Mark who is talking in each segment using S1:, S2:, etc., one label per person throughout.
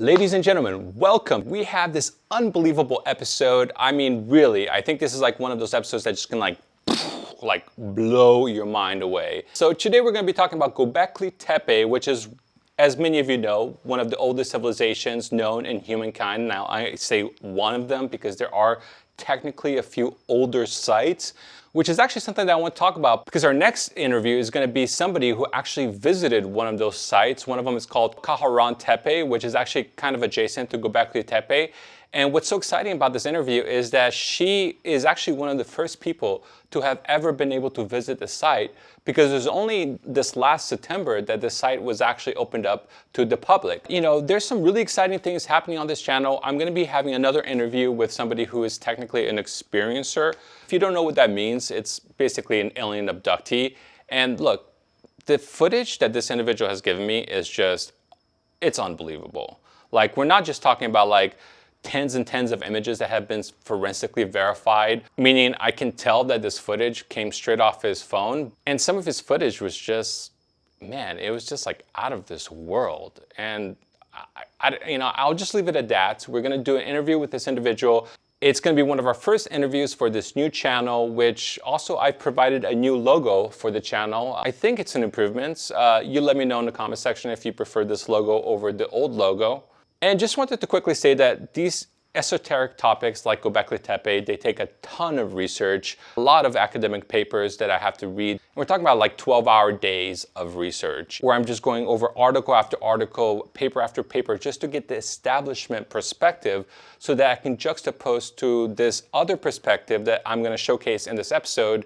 S1: Ladies and gentlemen, welcome. We have this unbelievable episode. I mean, really, I think this is like one of those episodes that just can like blow your mind away. So today we're going to be talking about Gobekli Tepe, which is, as many of you know, one of the oldest civilizations known in humankind. Now I say one of them because there are technically a few older sites, which is actually something that I want to talk about because our next interview is going to be somebody who actually visited one of those sites. One of them is called Kaharan Tepe, which is actually kind of adjacent to Gobekli Tepe. And what's so exciting about this interview is that she is actually one of the first people to have ever been able to visit the site, because it was only this last September that the site was actually opened up to the public. You know, there's some really exciting things happening on this channel. I'm going to be having another interview with somebody who is technically an experiencer. If you don't know what that means, it's basically an alien abductee. And look, the footage that this individual has given me is just, it's unbelievable. Like, we're not just talking about like tens and tens of images that have been forensically verified, meaning I can tell that this footage came straight off his phone. And some of his footage was just, man, it was just like out of this world. And I'll just leave it at that. We're going to do an interview with this individual. It's going to be one of our first interviews for this new channel, which also I've provided a new logo for the channel. I think it's an improvement. You let me know in the comment section if you prefer this logo over the old logo. And just wanted to quickly say that these esoteric topics like Gobekli Tepe, they take a ton of research, a lot of academic papers that I have to read. And we're talking about like 12-hour days of research, where I'm just going over article after article, paper after paper, just to get the establishment perspective so that I can juxtapose to this other perspective that I'm going to showcase in this episode.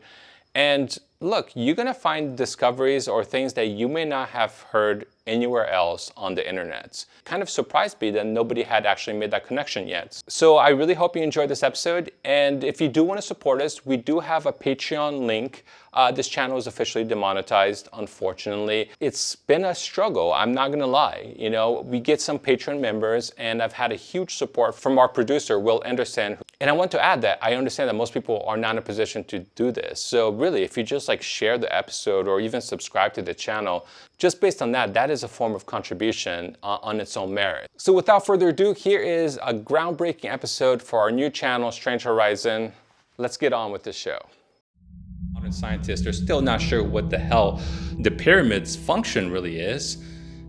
S1: And look, you're going to find discoveries or things that you may not have heard anywhere else on the internet. Kind of surprised me that nobody had actually made that connection yet. So I really hope you enjoyed this episode. And if you do want to support us, we do have a Patreon link. This channel is officially demonetized, unfortunately. It's been a struggle, I'm not gonna lie. You know, we get some Patreon members, and I've had a huge support from our producer, Will Anderson. And I want to add that I understand that most people are not in a position to do this. So really, if you just like share the episode or even subscribe to the channel, just based on that, that is a form of contribution on its own merit. So without further ado, here is a groundbreaking episode for our new channel, Strange Horizon. Let's get on with this show. Modern scientists are still not sure what the hell the pyramid's function really is.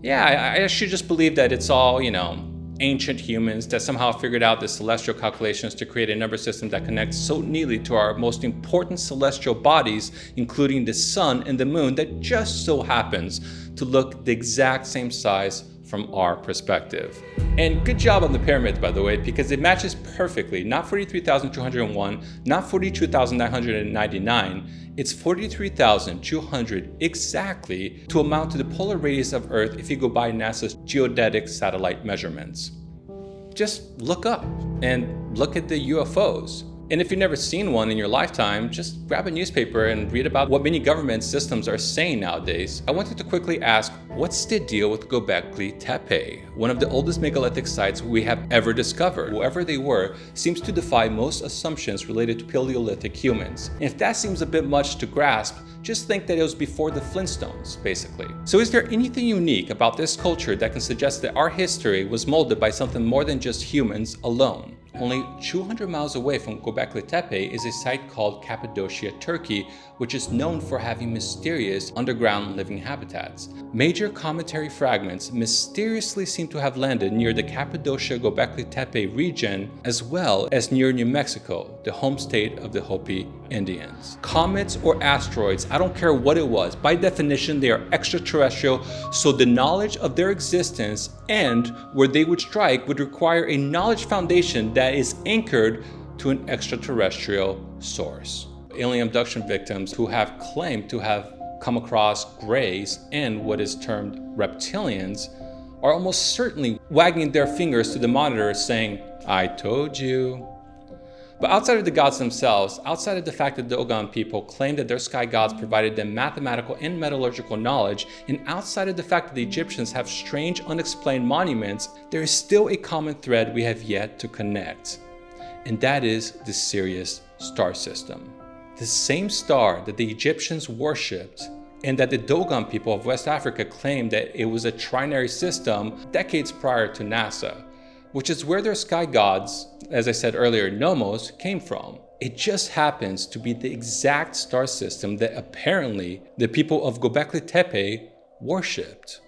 S1: Yeah, I should just believe that it's all, you know, ancient humans that somehow figured out the celestial calculations to create a number system that connects so neatly to our most important celestial bodies, including the sun and the moon, that just so happens to look the exact same size from our perspective. And good job on the pyramid, by the way, because it matches perfectly, not 43,201, not 42,999, it's 43,200 exactly, to amount to the polar radius of Earth if you go by NASA's geodetic satellite measurements. Just look up and look at the UFOs. And if you've never seen one in your lifetime, just grab a newspaper and read about what many government systems are saying nowadays. I wanted to quickly ask, what's the deal with Gobekli Tepe, one of the oldest megalithic sites we have ever discovered? Whoever they were seems to defy most assumptions related to Paleolithic humans. And if that seems a bit much to grasp, just think that it was before the Flintstones, basically. So is there anything unique about this culture that can suggest that our history was molded by something more than just humans alone? Only 200 miles away from Gobekli Tepe is a site called Cappadocia, Turkey, which is known for having mysterious underground living habitats. Major cometary fragments mysteriously seem to have landed near the Cappadocia-Gobekli Tepe region, as well as near New Mexico, the home state of the Hopi Indians. Comets or asteroids, I don't care what it was, by definition they are extraterrestrial, so the knowledge of their existence and where they would strike would require a knowledge foundation that is anchored to an extraterrestrial source. Alien abduction victims who have claimed to have come across greys and what is termed reptilians are almost certainly wagging their fingers to the monitor saying, "I told you." But outside of the gods themselves, outside of the fact that the Dogon people claim that their sky gods provided them mathematical and metallurgical knowledge, and outside of the fact that the Egyptians have strange unexplained monuments, there is still a common thread we have yet to connect. And that is the Sirius star system. The same star that the Egyptians worshipped and that the Dogon people of West Africa claimed that it was a trinary system decades prior to NASA, which is where their sky gods, as I said earlier, Nomos, came from. It just happens to be the exact star system that apparently the people of Gobekli Tepe worshipped.